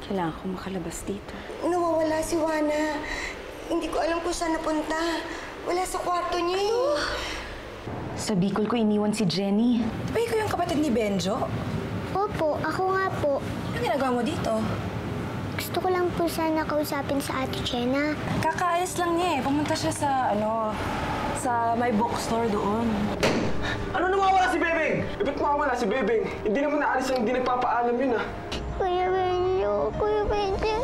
Kailangan ko makalabas dito. Nawawala si Juana. Hindi ko alam kung saan napunta. Wala sa kwarto niya eh. Sa Bicol ko iniwan si Jenny. Di ba ikaw yung kapatid ni Benjo? Opo, ako nga po. Ano ginagawa mo dito? Gusto ko lang po sana kausapin sa Ate Chena. Kakaalis lang niya eh. Pumunta siya sa, sa may bookstore doon. Ano nawawala si Bebeng? Ba't mawawala si Bebeng? Hindi naman naalis ang hindi nagpapaalam yun ah. Kuya Benjo.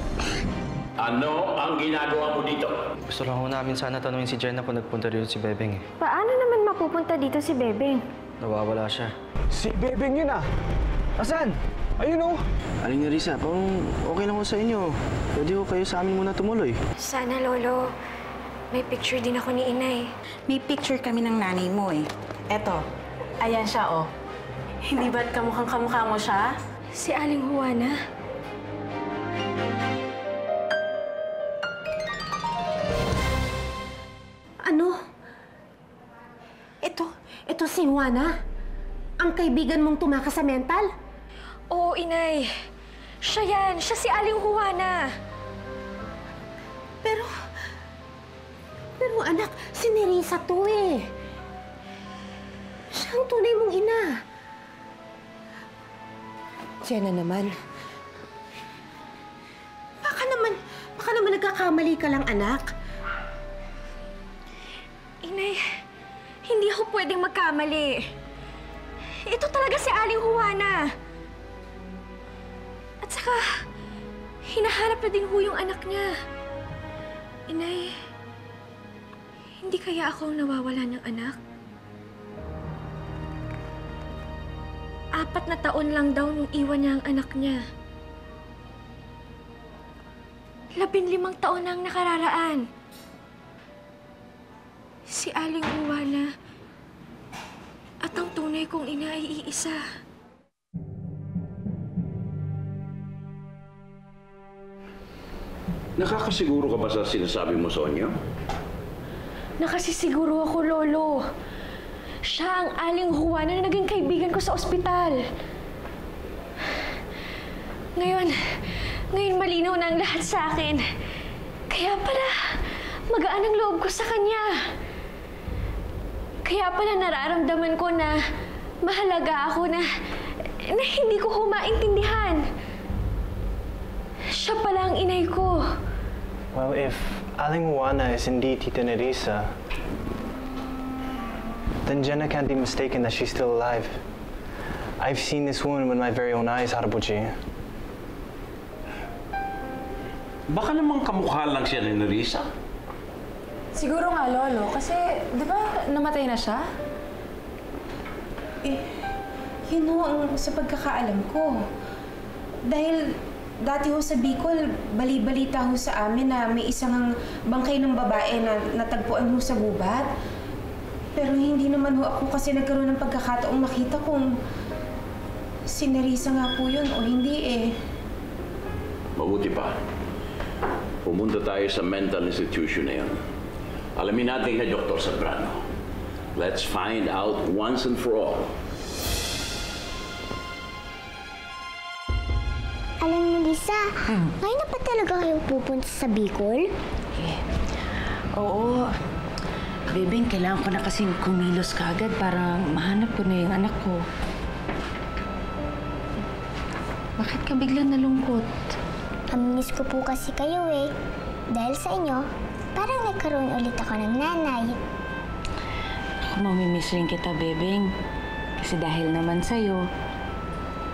Ano ang ginagawa mo dito? Gusto lang ho namin sana tanungin si Jenna kung nagpunta dito si Bebeng eh. Paano naman mapupunta dito si Bebeng? Nawawala siya. Si Bebeng yun ah. Asan? Ayun oh. Aling Nerissa, parang okay lang ho sa inyo. Pwede ho kayo sa amin muna tumuloy. Sana, Lolo. May picture din ako ni Inay. May picture kami ng nanay mo eh. Eto, ayan siya oh. Hindi ba't kamukhang-kamukha mo siya? Si Aling Juana. Ano? Ito si Juana? Ang kaibigan mong tumakas sa mental? Oo, Inay. Siya yan. Siya si Aling Juana. Pero anak, si Nerissa to eh. Siya ang tunay mong ina. Jenna naman. Baka naman nagkakamali ka lang, anak. Inay, hindi ako pwedeng magkamali. Ito talaga si Aling Juana. At saka, hinahanap na din ho yung anak niya. Inay, hindi kaya ako ang nawawala ng anak? 4 na taon lang daw nung iwan niya ang anak niya. 15 taon na ang nakararaan. Si Aling Juana at ang tunay kong ina ay iisa. Nakakasiguro ka ba sa sinasabi mo, Sonia? Nakasisiguro ako, Lolo. Siya ang Aling Juana na naging kaibigan ko sa ospital. Ngayon malinaw na ang lahat sa akin. Kaya pala, magaan ang loob ko sa kanya. Kaya pala nararamdaman ko na mahalaga ako na hindi ko humaintindihan. Siya pala ang inay ko. Well, if Aling Juana is indeed Tita Nerissa, then Jenna can't be mistaken that she's still alive. I've seen this woman with my very own eyes, Harabuchi. Baka namang kamukha lang siya ni Nerissa. Siguro nga, Lolo. Kasi, di ba, namatay na siya? Yun ho ang sa pagkakaalam ko. Dahil dati ho sa Bicol, bali-balita ho sa amin na may isang bangkay ng babae na natagpuan ho sa gubat. Pero hindi naman ho ako kasi nagkaroon ng pagkakataong makita kung si Nerissa nga po yun o hindi eh. Mabuti pa. Pumunta tayo sa mental institution na yun. Alamin natin kay Dr. Sobrano. Let's find out once and for all. Alam mo, Lisa, ngayon na pa talaga kayo pupunta sa Bicol? Oo. Bebeng, kailangan ko na kasing kumilos kaagad para mahanap ko na yung anak ko. Bakit ka biglang nalungkot? Aminis ko po kasi kayo eh. Dahil sa inyo, parang nagkaroon ulit ako ng nanay. Ako, mamimiss rin kita, Bebeng. Kasi dahil naman sa'yo,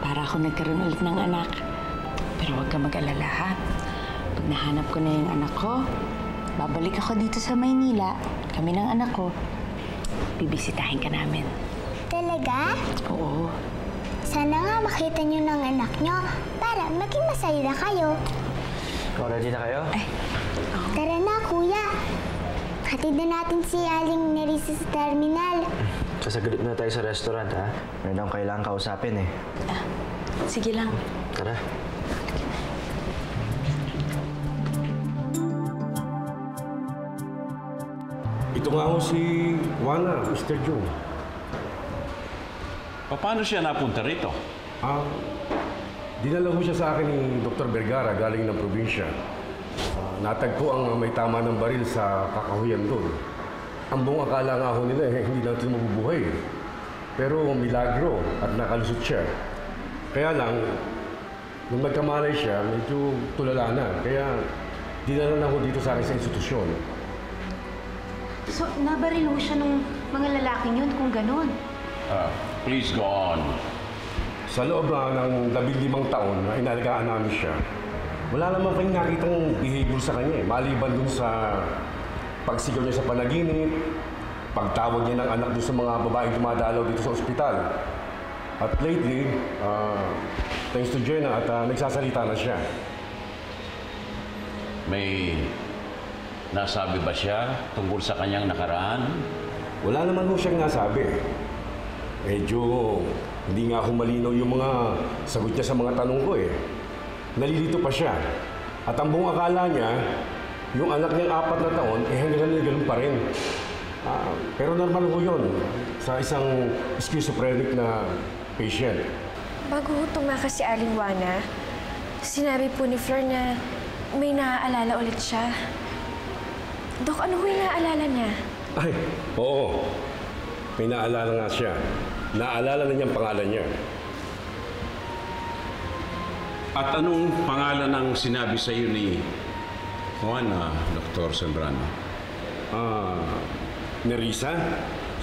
para ako nagkaroon ulit ng anak. Pero huwag ka mag-alala, ha? Pag nahanap ko na yung anak ko, babalik ako dito sa Maynila. Kami ng anak ko. Bibisitahin ka namin. Talaga? Oo. Sana nga makita niyo ng anak niyo para maging masaya na kayo. Ready na kayo? Ay, oo. Tara na, kuya. Hatid na natin si Aling Nerissa sa terminal. Sasagulit na tayo sa restaurant, ha? Meron akong kailangan kausapin, eh. Sige lang. Tara. Ito nga ako si Juana, Mr. Joe. Paano siya napunta rito? Dinala ho siya sa akin ni Dr. Vergara galing ng probinsya. Natagpo ang may tama ng baril sa kakahuyan doon. Ang buong akala nga ho nila hindi natin mabubuhay. Pero milagro at nakalusot siya. Kaya lang, nung nagkamalay siya, medyo tulala na. Kaya dinala na ho dito sa akin sa institusyon. So, nabaril ho siya nung mga lalaking yun kung ganun. Please go on. Sa loob ng 15 taon na inalagaan namin siya, wala naman kayong nakitang behavior sa kanya maliban dun sa pagsigaw niya sa panaginip, pagtawag niya ng anak dun sa mga babaeng dumadalaw dito sa ospital. At lately, thanks to Jenna at nagsasalita na siya. May nasabi ba siya tungkol sa kanyang nakaraan? Wala naman ho siyang nasabi. Medyo hindi nga humalinaw yung mga sagot niya sa mga tanong ko eh. Nalilito pa siya. At ang buong akala niya, yung anak niyang 4 na taon, hanggang na ganun pa rin. Pero normal ho yun sa isang schizophrenic na patient. Bago ho tumakas si Aling Juana, sinabi po ni Flor na may naaalala ulit siya. Dok, ano ho yung naaalala niya? Ay, oo. May naalala nga siya. Naalala na niyang pangalan niya. At anong pangalan ang sinabi sa iyo ni Juana, Dr. Sembrano? Nerissa?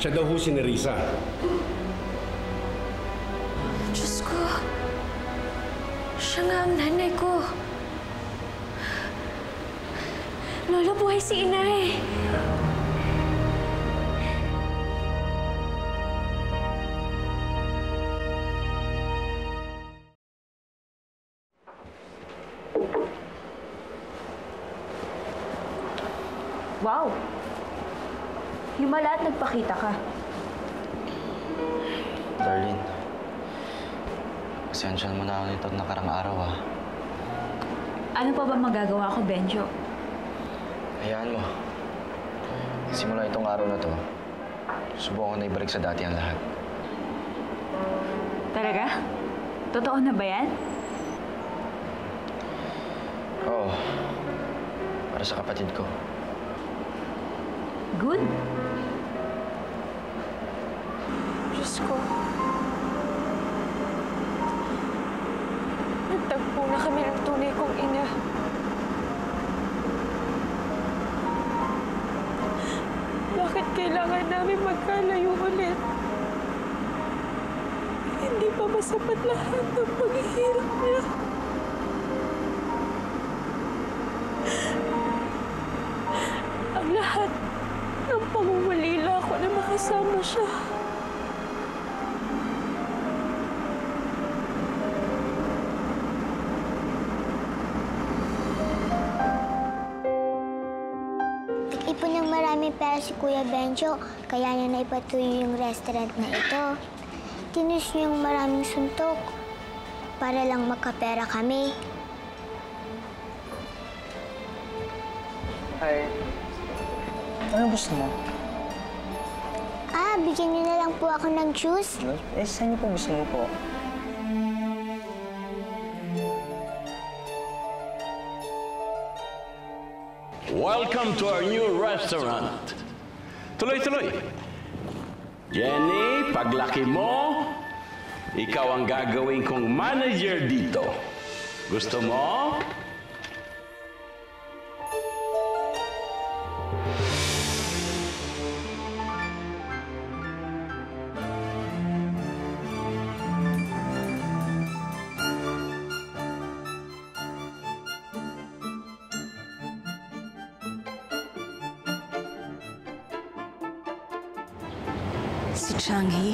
Siya daw ho si Nerissa. Diyos ko, siya nga ang nanay ko. Lolo, buhay si Inay. Wow! Himala at nagpakita ka. Darlene, pasensya mo na ako nito nakarang araw Ano pa ba magagawa ko, Benjo? Hayaan mo. Simula itong araw na to, subukan ko na ibalik sa dati ang lahat. Talaga? Totoo na ba yan? Oo. Para sa kapatid ko. Good. Diyos ko. Nagtagpo na kami ng tunay kong ina. Bakit kailangan namin magkalayo ulit? Hindi pa masapat lahat ng paghihirap niya. Ang lahat ng pangungulila ko na makasama siya. Nag-ipon ng maraming pera si Kuya Benjo, kaya niya naipatuloy yung restaurant na ito. Tinus niya yung maraming suntok para lang makapera kami. Hi. Ano gusto mo? Bigyan niyo na lang po ako ng juice. Saan niyo po gusto mo po? Welcome to our new restaurant. Tuloy-tuloy. Jenny, paglaki mo, ikaw ang gagawin kong manager dito. Gusto mo? Si Changhi?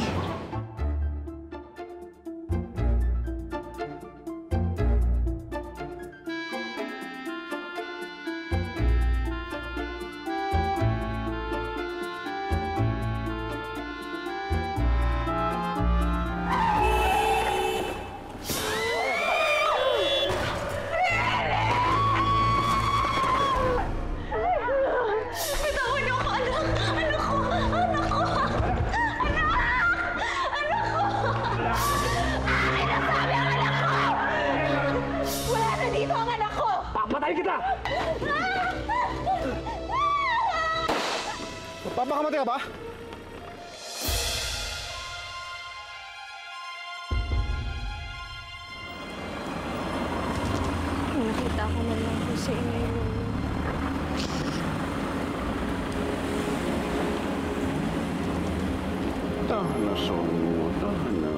Bitawan niyo ako, anak! Anak ko! Anak ko! Anak! Papatayin kita! Magpapakamatay ka ba? Nakita ko na lang po sa inyo yung Tahan na, Songo. Tahan na.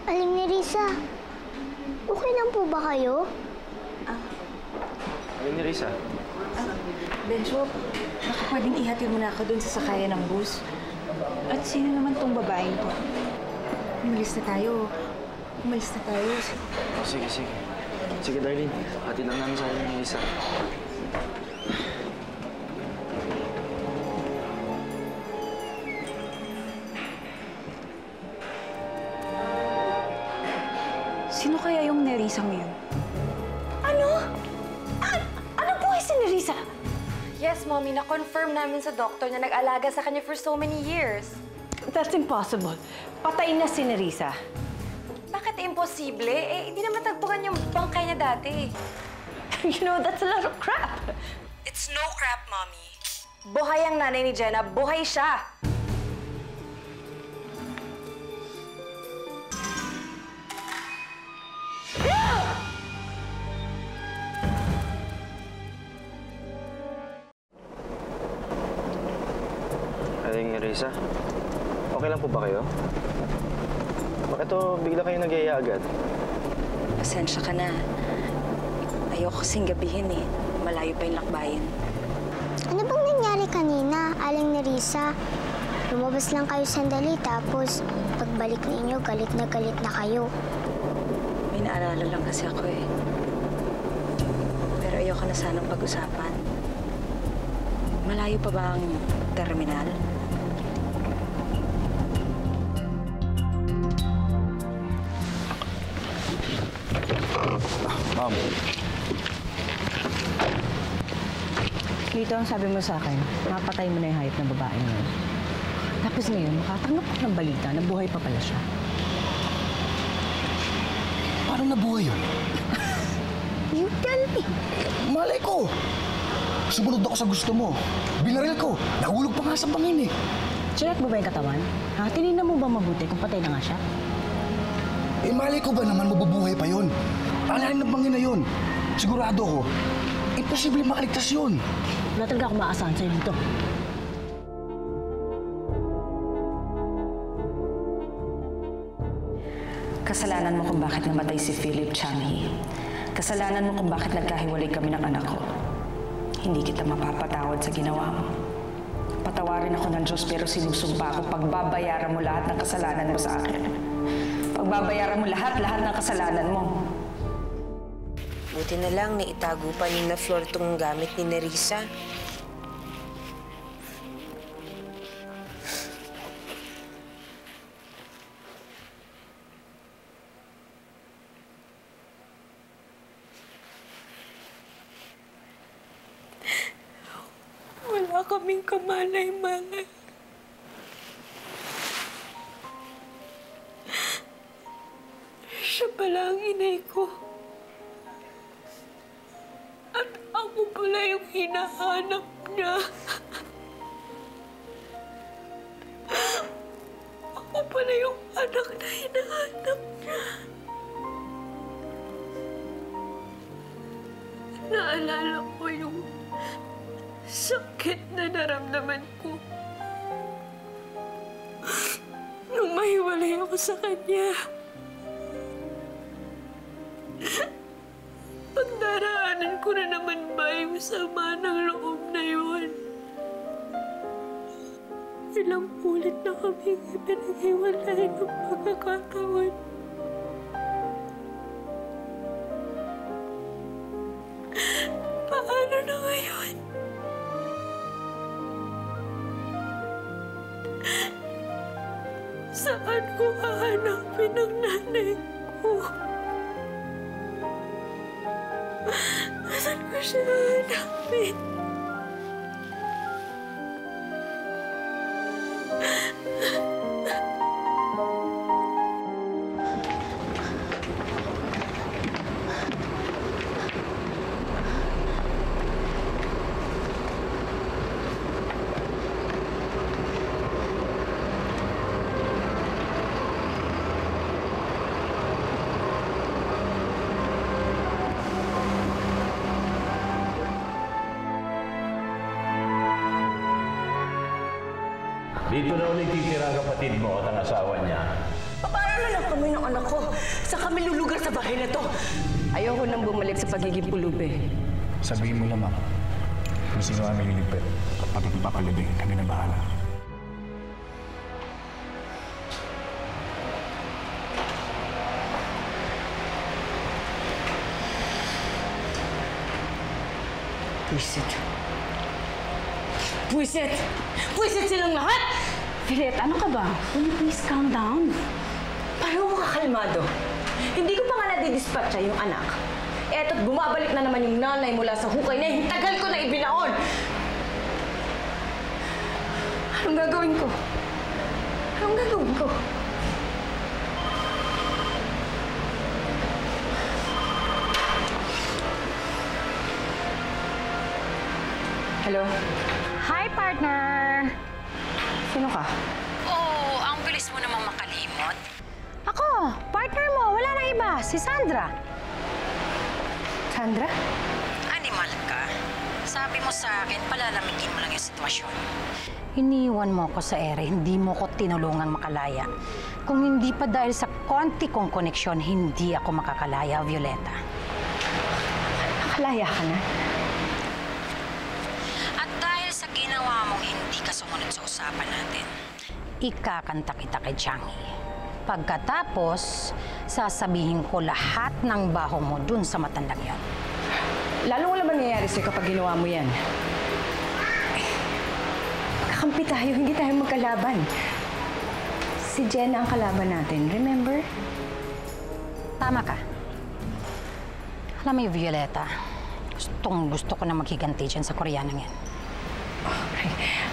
Aling Nerissa, okay lang po ba kayo? Ayun ni Risa. Benjo, baka pwedeng ihatid mo na ako dun sa sakayan ng bus. At sino naman tong babaeng to? Umalis na tayo. Umalis na tayo. Sige, sige. Sige, Darlene. Hatid lang namin sa akin ni Risa. Sino kaya yung Nerissa ngayon? Ano? Ano po si Nerissa? Yes, Mommy. Na-confirm namin sa doktor na nag-alaga sa kanya for so many years. That's impossible. Patay na si Nerissa. Bakit imposible? Eh, hindi naman tagpuan yung bangkay niya dati. You know, that's a lot of crap. It's no crap, Mommy. Buhay ang nanay ni Jenna. Buhay siya. Aling Risa, okay lang po ba kayo? Bakit to bigla kayo nag-iaya agad? Pasensya ka na. Ayoko kasing gabihin eh. Malayo pa yung lakbayin. Ano bang nangyari kanina, Aling Nerissa? Lumabas lang kayo sandali, tapos pagbalik ninyo, galit na kayo. May naalala lang kasi ako eh. Pero ayoko na sanang pag-usapan. Malayo pa ba ang terminal? Ma'am. Dito ang sabi mo sa akin, mapatay mo na yung hayop na babae ngayon. Tapos ngayon, makatanggap ko ng balita na buhay pa pala siya. Paano nabuhay yun? You tell me. Malay ko! Sumunod ako sa gusto mo. Binaril ko. Nahulog pa nga sa bangin eh. Check mo ba yung katawan? Ha? Tinignan mo ba mabuti kung patay na nga siya? Eh, malay ko ba naman mabubuhay pa yun? Alahin ng bangin na yun. Sigurado ko, imposible makaligtas yun. Wala talaga akong maasahan sa'yo dito. Kasalanan mo kung bakit namatay si Philip Changi. Kasalanan mo kung bakit nagkahiwalay kami ng anak ko. Hindi kita mapapatawad sa ginawa mo. Patawarin ako ng Diyos pero sinusumpa ako pagbabayaran mo lahat ng kasalanan mo sa akin. Pagbabayaran mo lahat ng kasalanan mo. Buti na lang naitago pa ni na Flor tong gamit ni Nerissa. Wala kaming kamalay-malay. Siya pala ang inay ko. At ako pala yung hinahanap niya. Ako pala yung anak na hinahanap niya. Naalala ko yung sakit na naramdaman ko nung mahiwalay ako sa kanya. Pagdaraanan ko na naman ba yung sama ng loob na yun? Ilang ulit na kami pinaghiwalay ng pagkakataon. Paano na ngayon? Saan ko hahanapin ang nanay ko? Saan ko siya hahanapin? Dito na ulit titira ang kapatid mo at ang asawa niya. Paano na lang kami ng anak ko? Saan kami lulugar sa bahay na to? Ayoko nang bumalik sa pagiging pulubi. Sabihin mo lamang kung sino ang nililipit. Kapag ipapalibing, kami na bahala. Buisit. Buisit! Buisit silang lahat! Juliet, ano ka ba? Will you please calm down? Paano mo kakalmado? Hindi ko pa nga nadidispatcha yung anak. Eto't bumabalik na naman yung nanay mula sa hukay na yung tagal ko na ibinaon. Anong gagawin ko? Anong gagawin ko? Hello? Hi, partner! Sino ka? Oh, ang bilis mo namang makalimot. Ako, partner mo, wala nang iba, si Sandra. Sandra? Animal ka. Sabi mo sa akin, palalamigin mo lang yung sitwasyon. Iniwan mo ko sa ere, hindi mo ko tinulungan makalaya. Kung hindi pa dahil sa konti kong koneksyon, hindi ako makakalaya, Violeta. Nakalaya ka na? At dahil sa ginawa mong hindi ka sumunod sa usapan natin, ikakanta kita kay Changi. Pagkatapos, sasabihin ko lahat ng baho mo dun sa matandang yan. Lalong wala mangyayari sa'yo kapag ginawa mo yan. Kakampi tayo, hindi tayo magkalaban. Si Jenna ang kalaban natin, remember? Tama ka. Alam mo, Violeta, gusto ko na maghiganti dyan sa Koreanang yan.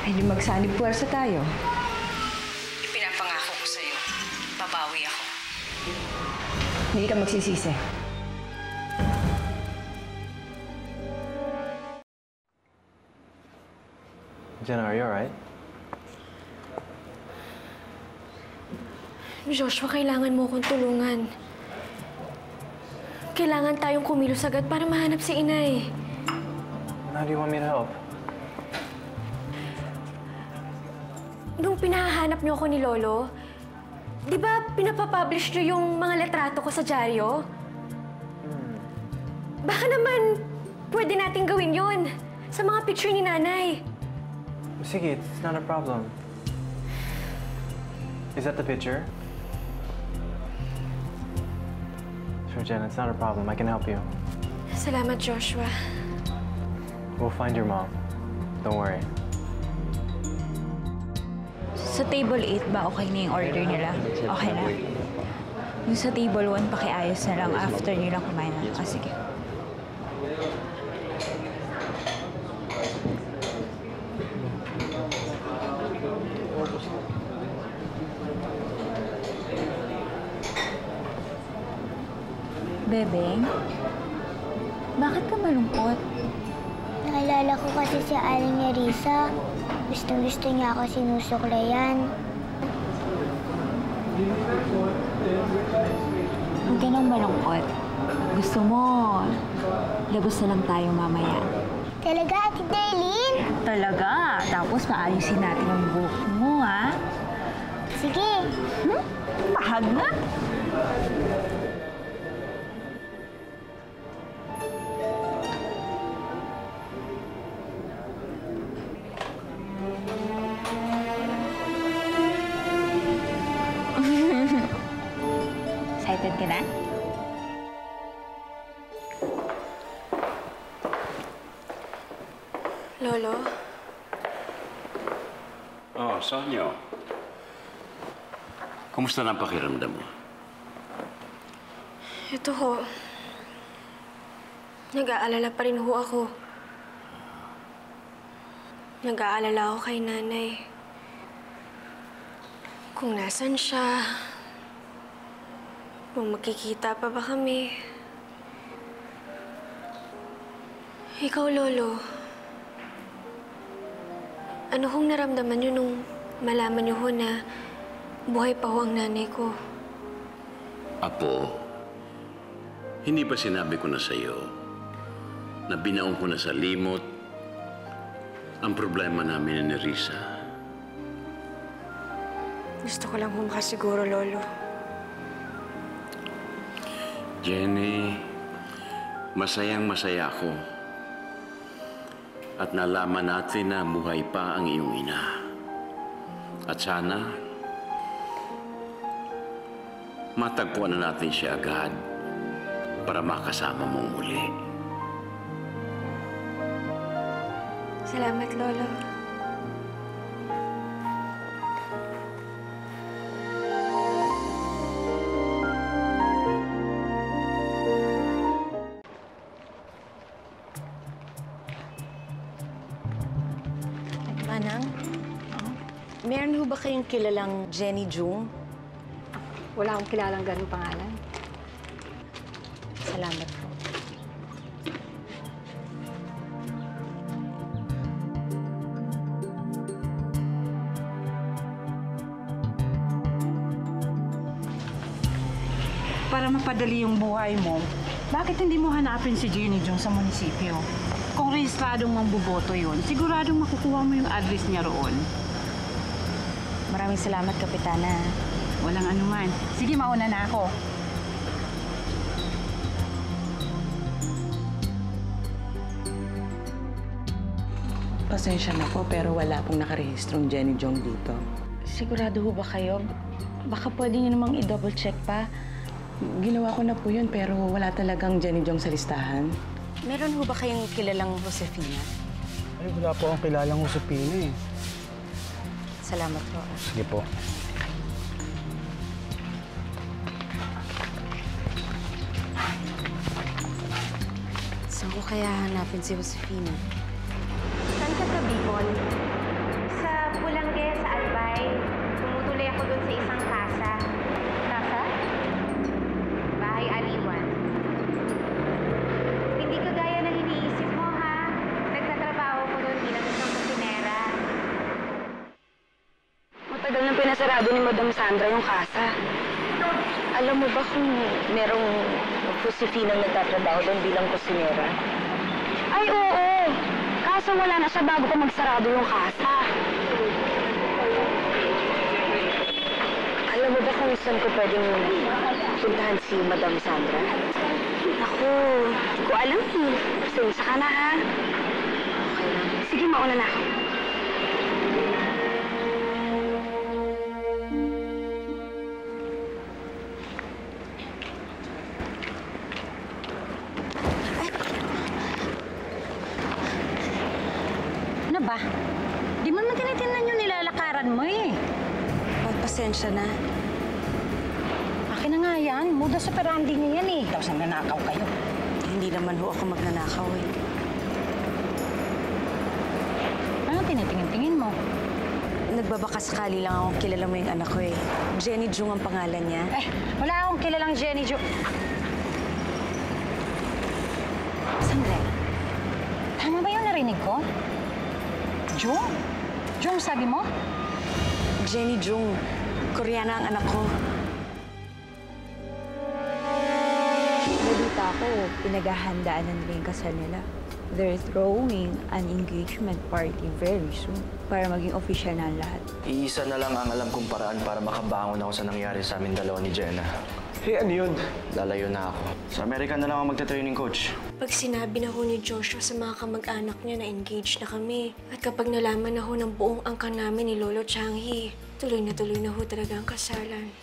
Ay, di magsanib puwersa tayo. Ipinapangako ko sa'yo, babawi ako. Hindi ka magsisisi. Jenna, are you alright? Joshua, kailangan mo akong tulungan. Kailangan tayong kumilos agad para mahanap si Inay. How do you want me to help? Nung pinahanap niyo ako ni Lolo, di ba pinapapublish niyo yung mga litrato ko sa dyaryo? Baka naman pwede nating gawin yon sa mga picture ni Nanay. Sige, it's not a problem. Is that the picture? Sure, Jen, it's not a problem. I can help you. Salamat, Joshua. We'll find your mom. Don't worry. Sa table 8 ba okay na yung order nila? Okay na. Yung sa table 1, pakiayos na lang after nilang kumain na. Ah, sige. Bebeng, bakit ka malungkot? Naalala ko kasi si Aling Nerissa. Gustong-gusto niya ako sinusuklayan. Huwag ka nang malungkot. Gusto mo, labos na lang tayo mamaya. Talaga, Ate Darlene? Talaga? Tapos maayusin natin ang buhok mo, ha? Sige. Pahag na. Excited ka na? Lolo? Oh, Sonyo. Kumusta na ang pakiramdam mo? Ito ho. Nag-aalala pa rin ho ako. Nag-aalala ako kay Nanay. Kung nasan siya. Kung magkikita pa ba kami. Ikaw, Lolo. Ano hong naramdaman niyo nung malaman niyo ho na buhay pa ho ang nanay ko? Apo, hindi ba sinabi ko na sa'yo na binaon ko na sa limot ang problema namin ni Nerissa? Gusto ko lang makasiguro, Lolo. Jenny, masayang-masaya ako. At nalaman natin na buhay pa ang iyong ina. At sana, matagpuan na natin siya agad para makasama mong muli. Salamat, Lolo. Manang, meron ho ba kayong kilalang Jenny Jung? Wala akong kilalang ganung pangalan. Salamat po. Para mapadali yung buhay mo, bakit hindi mo hanapin si Jenny Jung sa munisipyo? Kung rehistradong mamboboto yun, siguradong makukuha mo yung address niya roon. Maraming salamat, Kapitana. Walang anuman. Sige, mauna na ako. Pasensya na po, pero wala pong nakarehistrong Jenny Jong dito. Sigurado ho ba kayo? Baka pwede niyo namang i-double check pa. Ginawa ko na po yun, pero wala talagang Jenny Jong sa listahan. Meron ho ba kayong kilalang Josefina? Ay, wala po akong kilalang Josefina eh. Salamat po. Sige po. Saan ko kaya hanapin si Josefina? Saan ka sa Bicol? Sa Pulangge, sa Albay. Tumutuloy ako dun sa isang kasa. Kasa? Bahay Aliwan. Hindi kagaya ng iniisip mo, ha? Nagtatrabaho ko dun bilang isang kusinera. Matagal nang pinasarado ni Madam Sandra yung kasa. Alam mo ba kung merong Josefina nagtatrabaho doon bilang kusinera? Ay, oo! Kaso wala na siya bago pa magsarado yung kasa. Alam mo ba kung saan ko pwedeng puntahan si Madam Sandra? Ako, hindi ko alam eh. Pasensya ka na, ha? Okay lang. Sige, mauna na ako. Ano ba? Di mo naman tinitingnan yung nilalakaran mo eh. Pasensya na. Akin na nga yan. Modus operandi niya yan eh. Tapos nanakaw kayo. Hindi naman ho ako magnanakaw eh. Ano tinitingin-tingin mo? Nagbabakasakali lang ako kilala mo yung anak ko eh. Jenny Jung ang pangalan niya. Eh, wala akong kilalang Jenny Jung. Sandali. Tama ba yung narinig ko? Jung? Jung sabi mo? Jenny Jung. Koreana ang anak ko. Nalita ko, pinaghahandaan na nila yung kasal nila. They're throwing an engagement party very soon para maging official na ang lahat. Iisa na lang ang alam kong paraan para makabangon ako sa nangyari sa amin dalawa ni Jenna. Hey, ano yun? Lalayo na ako. Sa Amerika na lang ako magte-training coach. Pag sinabi na ho ni Joshua sa mga kamag-anak niya na engaged na kami, at kapag nalaman na ho ng buong angkan namin ni Lolo Changi, tuloy na ho talaga ang kasalan.